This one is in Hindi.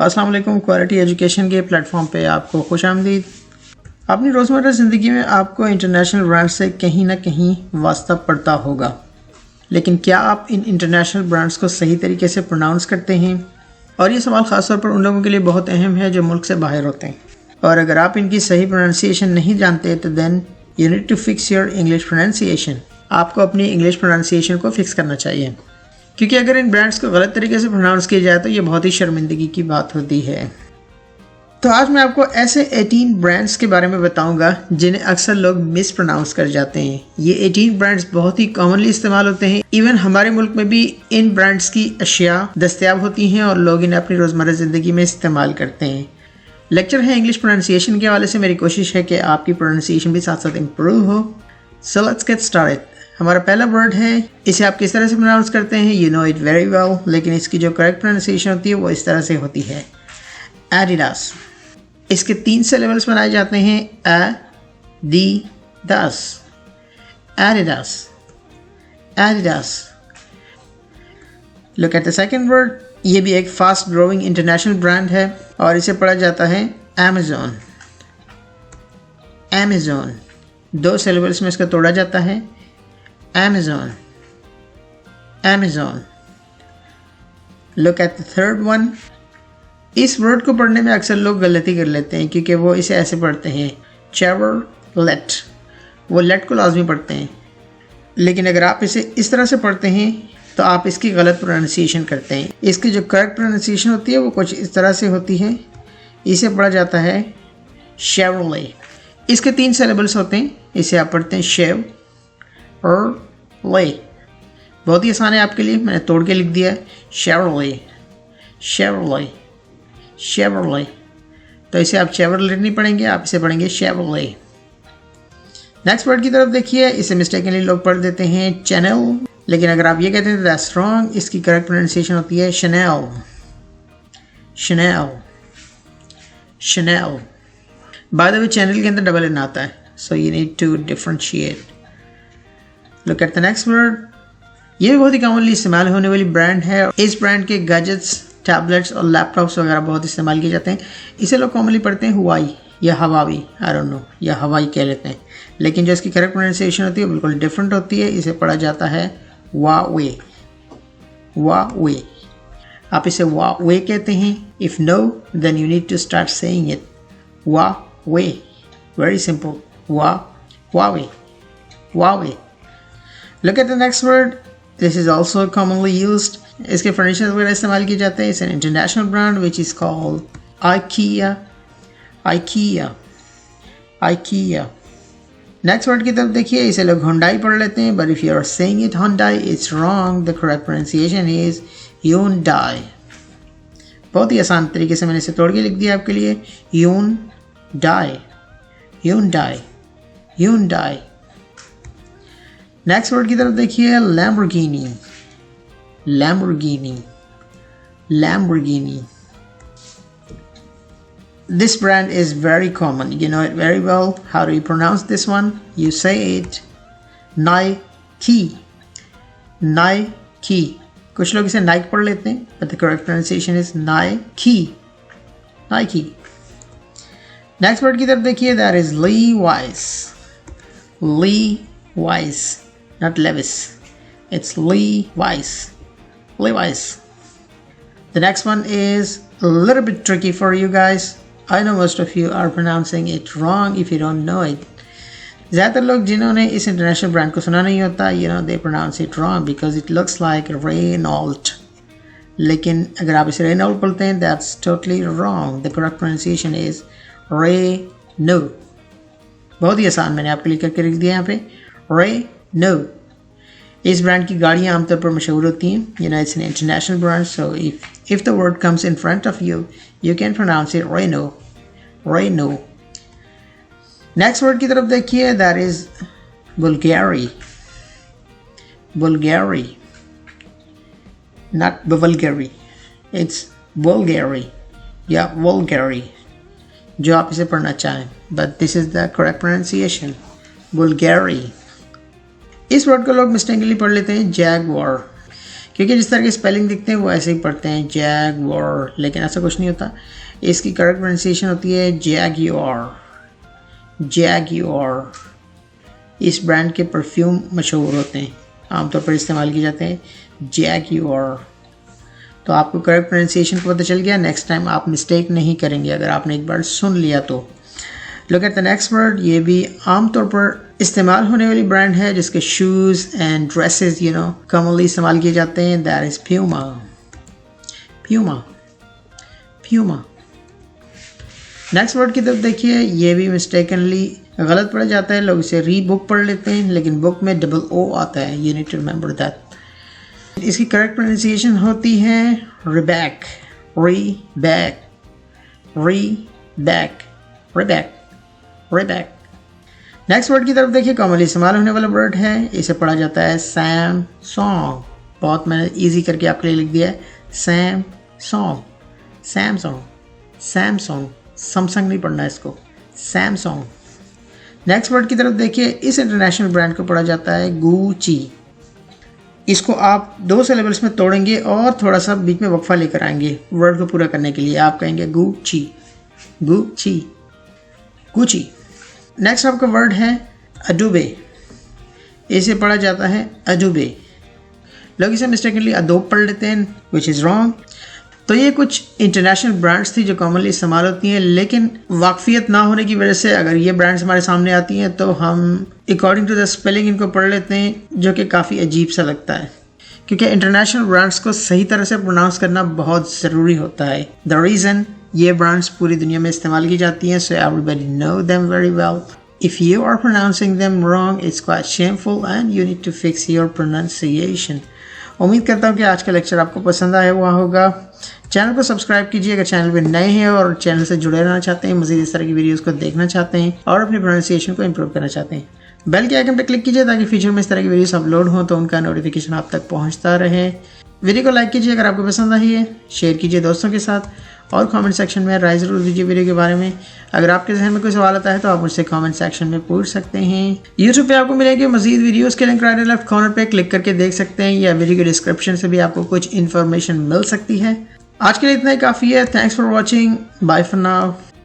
अस्सलाम वालेकुम। क्वालिटी एजुकेशन के प्लेटफॉर्म पे आपको खुश आमदीद। अपनी रोज़मर्रा ज़िंदगी में आपको इंटरनेशनल ब्रांड से कहीं ना कहीं वास्ता पड़ता होगा, लेकिन क्या आप इन इंटरनेशनल ब्रांड्स को सही तरीके से प्रोनाउंस करते हैं? और ये सवाल ख़ास तौर पर उन लोगों के लिए बहुत अहम है जो मुल्क से बाहर होते हैं। और अगर आप इनकी सही प्रोनाउंसिएशन नहीं जानते तो then you need to fix your English pronunciation. आपको अपनी इंग्लिश प्रोनाउंसिएशन को फिक्स करना चाहिए, क्योंकि अगर इन ब्रांड्स को गलत तरीके से प्रोनाउंस किया जाए तो ये बहुत ही शर्मिंदगी की बात होती है। तो आज मैं आपको ऐसे 18 ब्रांड्स के बारे में बताऊंगा जिन्हें अक्सर लोग मिस प्रोनाउंस कर जाते हैं। ये 18 ब्रांड्स बहुत ही कॉमनली इस्तेमाल होते हैं। इवन हमारे मुल्क में भी इन ब्रांड्स की अशिया दस्तयाब होती हैं और लोग इन्हें अपनी रोज़मर्रा ज़िंदगी में इस्तेमाल करते हैं। लेक्चर है इंग्लिश प्रोनाउंसिएशन के हवाले से। मेरी कोशिश है कि आपकी प्रोनाउंसिएशन भी साथ साथ इम्प्रूव हो। So let's get started. हमारा पहला वर्ड है, इसे आप किस तरह से प्रोनाउंस करते हैं? You know it very well, लेकिन इसकी जो करेक्ट प्रोनाउंसिएशन होती है वो इस तरह से होती है, एडिडास। इसके 3 सिलेबल्स बनाए जाते हैं, A D Das, Adidas, Adidas. Look at the second word. ये भी एक फास्ट ग्रोइंग इंटरनेशनल ब्रांड है और इसे पढ़ा जाता है अमेज़न, अमेज़न। 2 सिलेबल्स में इसका तोड़ा जाता है, Amazon, Amazon. Look at the third one. इस वर्ड को पढ़ने में अक्सर लोग गलती कर लेते हैं क्योंकि वो इसे ऐसे पढ़ते हैं, Chevrolet। वो लेट को लाजमी पढ़ते हैं, लेकिन अगर आप इसे इस तरह से पढ़ते हैं तो आप इसकी गलत प्रोनाउंसिएशन करते हैं। इसकी जो करेक्ट प्रोनाउंसिएशन होती है वो कुछ इस तरह से होती है, इसे पढ़ा जाता है Chevrolet। इसके 3 सिलेबल्स होते हैं, इसे आप पढ़ते हैं शेव और ले। बहुत ही आसान है आपके लिए, मैंने तोड़ के लिख दिया है, शेवरले, शेवरले, शेवरले। तो इसे आप शेवरले नहीं पढ़ेंगे, आप इसे पढ़ेंगे शेवरले। नेक्स्ट वर्ड की तरफ देखिए। इसे मिस्टेकनली लोग पढ़ देते हैं चैनल, लेकिन अगर आप ये कहते हैं दैट्स रॉन्ग। इसकी करेक्ट प्रोनाउंसिएशन होती है Chanel, Chanel, Chanel. By the way channel के अंदर डबल एन आता है, so you need to differentiate. Look at the next word. ये भी बहुत ही कॉमनली इस्तेमाल होने वाली ब्रांड है। इस ब्रांड के गैजेट्स, टैबलेट्स और लैपटॉप्स वगैरह बहुत इस्तेमाल किए जाते हैं। इसे लोग कॉमनली पढ़ते हैं हुआई या हवावी, आई डोंट नो, या हवाई कह लेते हैं, लेकिन जो इसकी करेक्ट प्रोनाउंसिएशन होती है बिल्कुल डिफरेंट होती है। इसे पढ़ा जाता है वावे, वावे। आप इसे वावे कहते हैं। If no then you need to start saying it, Huawei. Very simple, Huawei, Huawei. Look at the next word. This is also commonly used. इसके फर्नीचर वगैरह इस्तेमाल किए जाते हैं। It's an international brand which is called IKEA, IKEA, IKEA. Next word की तरफ देखिए। इसे लोग Hyundai पढ़ लेते हैं, but if you are saying it Hyundai, it's wrong. The correct pronunciation is Hyundai. बहुत ही आसान तरीके से मैंने इसे तोड़ के लिख दिया आपके लिए, Hyundai, Hyundai, Hyundai. Next word की तरफ देखिए, Lamborghini, Lamborghini, Lamborghini. This brand is very common. You know it very well. How do you pronounce this one? You say it Nike, Nike. कुछ लोग इसे Nike पढ़ लेते हैं, but the correct pronunciation is Nike, Nike. Next word की तरफ देखिए, that is Levi's, Levi's. Not Levis, it's Levi's, Levi's. The next one is a little bit tricky for you guys. I know most of you are pronouncing it wrong if you don't know it. ज़्यादातर लोग जिन्होंने इस इंटरनेशनल ब्रांड को सुना नहीं होता, you know they pronounce it wrong because it looks like Renault. लेकिन अगर आप इसे Renault बोलते हैं, that's totally wrong. The correct pronunciation is Renault. बहुत ही आसान, मैंने आपके लिए करके लिख दिया यहाँ पे, Renault. इस ब्रांड की गाड़ियाँ आमतौर पर मशहूर होती हैं। You know it's an international brand, so if the word comes in front of you, you can pronounce it Renault, Renault. Next word की तरफ देखिए, that is Bulgari, Bulgari, not Bulgari, it's Bulgari, yeah Bulgari, जो आप इसे पढ़ना चाहें, but this is the correct pronunciation, Bulgari. इस वर्ड को लोग मिस्टेकली पढ़ लेते हैं जैगवार। क्योंकि जिस तरह के स्पेलिंग दिखते हैं वो ऐसे ही पढ़ते हैं जैगवार, लेकिन ऐसा कुछ नहीं होता। इसकी करेक्ट प्रोनाउंसिएशन होती है जैगुआर। जैगुआर। इस ब्रांड के परफ्यूम मशहूर होते हैं, आमतौर पर इस्तेमाल किए जाते हैं जैगुआर। तो आपको करेक्ट प्रोनाउंसिएशन का पता चल गया। नेक्स्ट टाइम आप मिस्टेक नहीं करेंगे अगर आपने एक बार सुन लिया तो। Look at the next word. ये भी आमतौर पर इस्तेमाल होने वाली ब्रांड है जिसके शूज़ एंड ड्रेसेस कॉमनली इस्तेमाल किए जाते हैं। That is Puma. Puma. Puma. Next word की तरफ देखिए। ये भी मिस्टेकनली गलत पढ़ा जाता है, लोग इसे री बुक पढ़ लेते हैं, लेकिन बुक में डबल ओ आता है। You need to remember that. इसकी करेक्ट प्रोनाउंसिएशन होती है रिबैक। री-बैक। री-बैक। रिबैक। रिबैक। नेक्स्ट वर्ड की तरफ देखिए। कॉमनली इस्तेमाल होने वाला वर्ड है, इसे पढ़ा जाता है सैमसंग। बहुत मैंने इजी करके आपके लिए लिख दिया है सैमसंग। सैमसंग। सैमसंग। सैमसंग नहीं पढ़ना है इसको, सैमसंग। नेक्स्ट वर्ड की तरफ देखिए। इस इंटरनेशनल ब्रांड को पढ़ा जाता है गुची। इसको आप 2 सिलेबल्स में तोड़ेंगे और थोड़ा सा बीच में वक्फा लेकर आएंगे वर्ड को पूरा करने के लिए। आप कहेंगे गुची। गुची। गुची। नेक्स्ट आपका वर्ड है अडोबे। इसे पढ़ा जाता है अडोबे। लोग इसे मिस्टेकनली अडोब पढ़ लेते हैं, विच इज़ रॉन्ग। तो ये कुछ इंटरनेशनल ब्रांड्स थी जो कॉमनली इस्तेमाल होती हैं, लेकिन वाकफियत ना होने की वजह से अगर ये ब्रांड्स हमारे सामने आती हैं तो हम अकॉर्डिंग टू द स्पेलिंग इनको पढ़ लेते हैं, जो कि काफ़ी अजीब सा लगता है, क्योंकि इंटरनेशनल ब्रांड्स को सही तरह से प्रोनाउंस करना बहुत ज़रूरी होता है। द रीज़न ये ब्रांड्स पूरी दुनिया में इस्तेमाल की जाती हैं, so everybody know them very well. If you are pronouncing them wrong, it's quite shameful and you need to fix your pronunciation. उम्मीद करता हूँ कि आज का लेक्चर आपको पसंद आया हुआ होगा। चैनल को सब्सक्राइब कीजिए अगर चैनल पे नए हैं और चैनल से जुड़े रहना चाहते हैं, मज़ीद इस तरह की वीडियोस को देखना चाहते हैं और अपनी प्रोनाउंसिएशन को इम्प्रूव करना चाहते हैं। बेल के आइकन पर क्लिक कीजिए ताकि फ्यूचर में इस तरह की वीडियोस अपलोड हों तो उनका नोटिफिकेशन आप तक पहुँचता रहे। वीडियो को लाइक कीजिए अगर आपको पसंद आई है, शेयर कीजिए दोस्तों के साथ और कमेंट सेक्शन में राय ज़रूर दीजिए वीडियो के बारे में। अगर आपके जहन में कोई सवाल आता है तो आप मुझसे कमेंट सेक्शन में पूछ सकते हैं। यूट्यूब पे आपको मिलेंगे मजीद वीडियोस के लिंक राइट लेफ्ट कॉर्नर पे क्लिक करके देख सकते हैं, या वीडियो के डिस्क्रिप्शन से भी आपको कुछ इन्फॉर्मेशन मिल सकती है। आज के लिए इतना ही काफ़ी है। Thanks for watching. Bye for now.